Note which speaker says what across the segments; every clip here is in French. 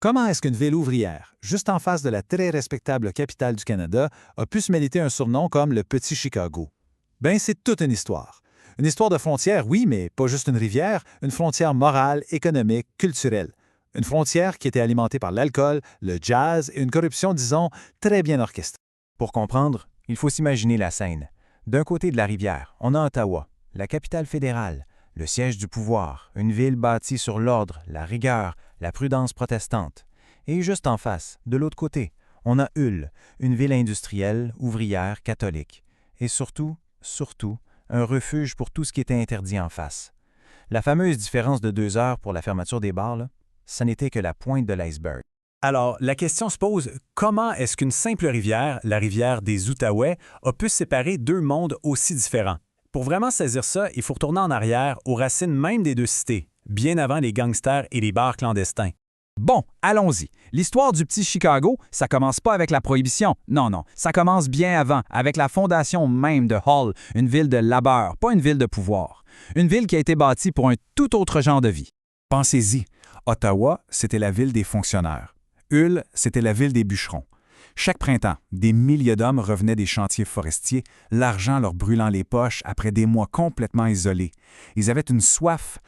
Speaker 1: Comment est-ce qu'une ville ouvrière, juste en face de la très respectable capitale du Canada, a pu se mériter un surnom comme le Petit Chicago? Ben, c'est toute une histoire. Une histoire de frontière, oui, mais pas juste une rivière, une frontière morale, économique, culturelle. Une frontière qui était alimentée par l'alcool, le jazz et une corruption, disons, très bien orchestrée.
Speaker 2: Pour comprendre, il faut s'imaginer la scène. D'un côté de la rivière, on a Ottawa, la capitale fédérale, le siège du pouvoir, une ville bâtie sur l'ordre, la rigueur, la prudence protestante. Et juste en face, de l'autre côté, on a Hull, une ville industrielle, ouvrière, catholique. Et surtout, un refuge pour tout ce qui était interdit en face. La fameuse différence de 2 heures pour la fermeture des bars, là, ça n'était que la pointe de l'iceberg.
Speaker 3: Alors, la question se pose, comment est-ce qu'une simple rivière, la rivière des Outaouais, a pu séparer deux mondes aussi différents? Pour vraiment saisir ça, il faut retourner en arrière, aux racines même des deux cités, bien avant les gangsters et les bars clandestins.
Speaker 4: Bon, allons-y. L'histoire du petit Chicago, ça commence pas avec la prohibition. Non, ça commence bien avant, avec la fondation même de Hull, une ville de labeur, pas une ville de pouvoir. Une ville qui a été bâtie pour un tout autre genre de vie.
Speaker 2: Pensez-y, Ottawa, c'était la ville des fonctionnaires. Hull, c'était la ville des bûcherons. Chaque printemps, des milliers d'hommes revenaient des chantiers forestiers, l'argent leur brûlant les poches après des mois complètement isolés. Ils avaient une soif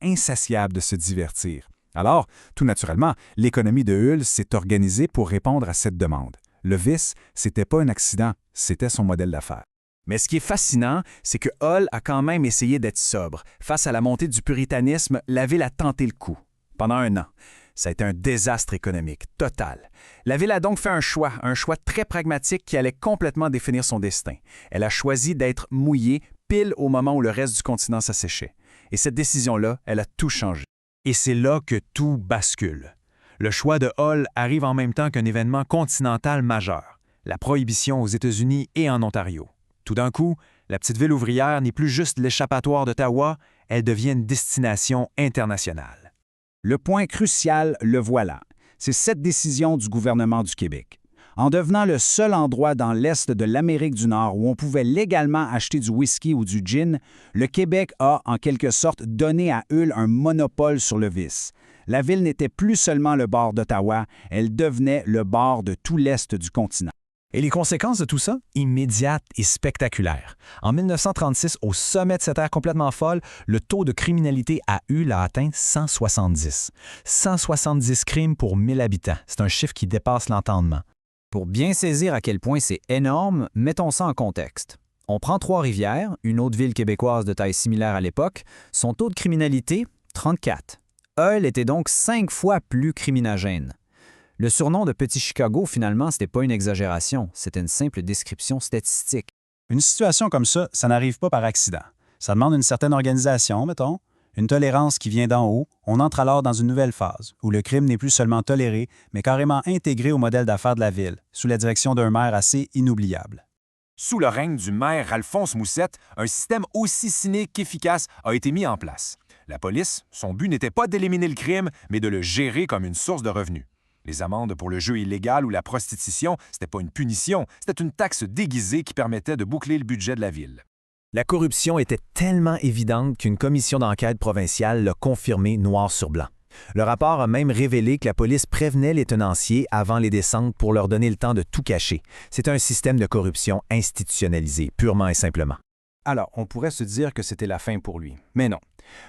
Speaker 2: insatiable de se divertir. Alors, tout naturellement, l'économie de Hull s'est organisée pour répondre à cette demande. Le vice, c'était pas un accident, c'était son modèle d'affaires.
Speaker 3: Mais ce qui est fascinant, c'est que Hull a quand même essayé d'être sobre. Face à la montée du puritanisme, la ville a tenté le coup. Pendant 1 an. Ça a été un désastre économique total. La ville a donc fait un choix très pragmatique qui allait complètement définir son destin. Elle a choisi d'être mouillée pile au moment où le reste du continent s'asséchait. Et cette décision-là, elle a tout changé. Et c'est là que tout bascule. Le choix de Hull arrive en même temps qu'un événement continental majeur, la prohibition aux États-Unis et en Ontario. Tout d'un coup, la petite ville ouvrière n'est plus juste l'échappatoire d'Ottawa, elle devient une destination internationale.
Speaker 4: Le point crucial, le voilà. C'est cette décision du gouvernement du Québec. En devenant le seul endroit dans l'Est de l'Amérique du Nord où on pouvait légalement acheter du whisky ou du gin, le Québec a, en quelque sorte, donné à Hull un monopole sur le vice. La ville n'était plus seulement le bord d'Ottawa, elle devenait le bord de tout l'Est du continent.
Speaker 3: Et les conséquences de tout ça? Immédiates et spectaculaires. En 1936, au sommet de cette ère complètement folle, le taux de criminalité à Hull a atteint 170. 170 crimes pour 1000 habitants. C'est un chiffre qui dépasse l'entendement.
Speaker 5: Pour bien saisir à quel point c'est énorme, mettons ça en contexte. On prend Trois-Rivières, une autre ville québécoise de taille similaire à l'époque, son taux de criminalité, 34. Hull était donc 5 fois plus criminogène. Le surnom de Petit Chicago, finalement, c'était pas une exagération, c'était une simple description statistique.
Speaker 6: Une situation comme ça n'arrive pas par accident. Ça demande une certaine organisation, mettons, une tolérance qui vient d'en haut. On entre alors dans une nouvelle phase, où le crime n'est plus seulement toléré, mais carrément intégré au modèle d'affaires de la ville, sous la direction d'un maire assez inoubliable.
Speaker 7: Sous le règne du maire Alphonse Moussette, un système aussi cynique qu'efficace a été mis en place. La police, son but n'était pas d'éliminer le crime, mais de le gérer comme une source de revenus. Les amendes pour le jeu illégal ou la prostitution, c'était pas une punition, c'était une taxe déguisée qui permettait de boucler le budget de la ville.
Speaker 3: La corruption était tellement évidente qu'une commission d'enquête provinciale l'a confirmé noir sur blanc. Le rapport a même révélé que la police prévenait les tenanciers avant les descentes pour leur donner le temps de tout cacher. C'est un système de corruption institutionnalisé, purement et simplement.
Speaker 2: Alors, on pourrait se dire que c'était la fin pour lui. Mais non.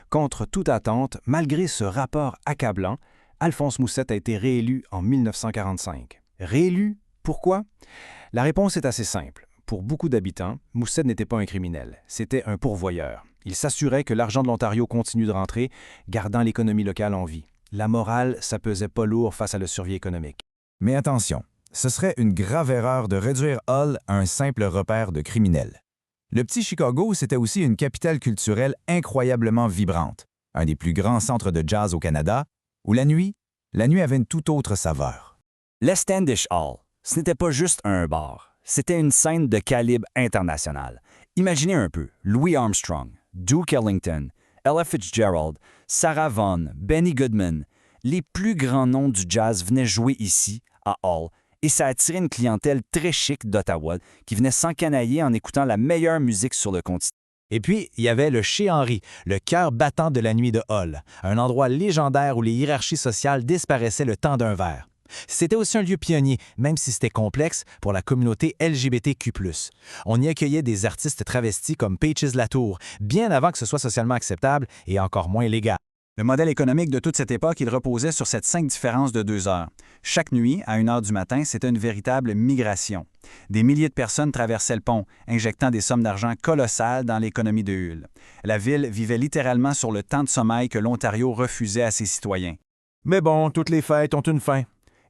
Speaker 2: Contre toute attente, malgré ce rapport accablant, Alphonse Moussette a été réélu en 1945. Réélu? Pourquoi? La réponse est assez simple. Pour beaucoup d'habitants, Moussette n'était pas un criminel, c'était un pourvoyeur. Il s'assurait que l'argent de l'Ontario continue de rentrer, gardant l'économie locale en vie. La morale, ça pesait pas lourd face à la survie économique.
Speaker 8: Mais attention, ce serait une grave erreur de réduire Hull à un simple repère de criminels. Le petit Chicago, c'était aussi une capitale culturelle incroyablement vibrante, un des plus grands centres de jazz au Canada, où la nuit avait une toute autre saveur.
Speaker 9: L'Standish Hall, ce n'était pas juste un bar, c'était une scène de calibre international. Imaginez un peu, Louis Armstrong, Duke Ellington, Ella Fitzgerald, Sarah Vaughan, Benny Goodman, les plus grands noms du jazz venaient jouer ici, à Hull, et ça attirait une clientèle très chic d'Ottawa qui venait s'encanailler en écoutant la meilleure musique sur le continent.
Speaker 2: Et puis, il y avait le Chez Henri, le cœur battant de la nuit de Hull, un endroit légendaire où les hiérarchies sociales disparaissaient le temps d'un verre. C'était aussi un lieu pionnier, même si c'était complexe, pour la communauté LGBTQ+. On y accueillait des artistes travestis comme Peaches Latour, bien avant que ce soit socialement acceptable et encore moins légal.
Speaker 4: Le modèle économique de toute cette époque, il reposait sur cette 5 différences de 2 heures. Chaque nuit, à 1 heure du matin, c'était une véritable migration. Des milliers de personnes traversaient le pont, injectant des sommes d'argent colossales dans l'économie de Hull. La ville vivait littéralement sur le temps de sommeil que l'Ontario refusait à ses citoyens.
Speaker 3: Mais bon, toutes les fêtes ont une fin.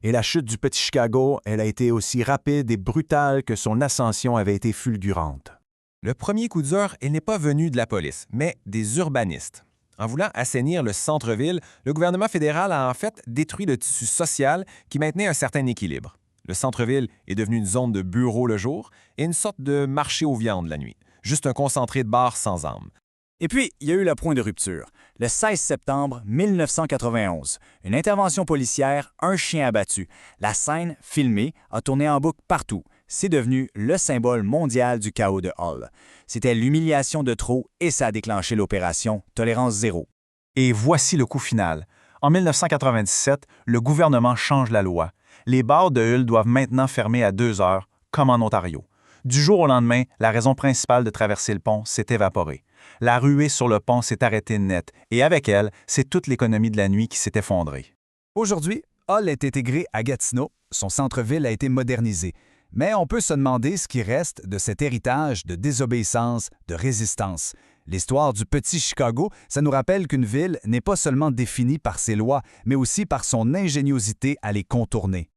Speaker 3: Et la chute du petit Chicago, elle a été aussi rapide et brutale que son ascension avait été fulgurante.
Speaker 2: Le premier coup dur, il n'est pas venu de la police, mais des urbanistes. En voulant assainir le centre-ville, le gouvernement fédéral a en fait détruit le tissu social qui maintenait un certain équilibre. Le centre-ville est devenu une zone de bureaux le jour et une sorte de marché aux viandes la nuit. Juste un concentré de bars sans âme.
Speaker 9: Et puis, il y a eu le point de rupture. Le 16 septembre 1991, une intervention policière, un chien abattu. La scène, filmée, a tourné en boucle partout. C'est devenu le symbole mondial du chaos de Hull. C'était l'humiliation de trop et ça a déclenché l'opération Tolérance Zéro.
Speaker 3: Et voici le coup final. En 1997, le gouvernement change la loi. Les bars de Hull doivent maintenant fermer à 2 heures, comme en Ontario. Du jour au lendemain, la raison principale de traverser le pont s'est évaporée. La ruée sur le pont s'est arrêtée net, et avec elle, c'est toute l'économie de la nuit qui s'est effondrée.
Speaker 4: Aujourd'hui, Hull est intégré à Gatineau. Son centre-ville a été modernisé. Mais on peut se demander ce qui reste de cet héritage de désobéissance, de résistance. L'histoire du petit Chicago, ça nous rappelle qu'une ville n'est pas seulement définie par ses lois, mais aussi par son ingéniosité à les contourner.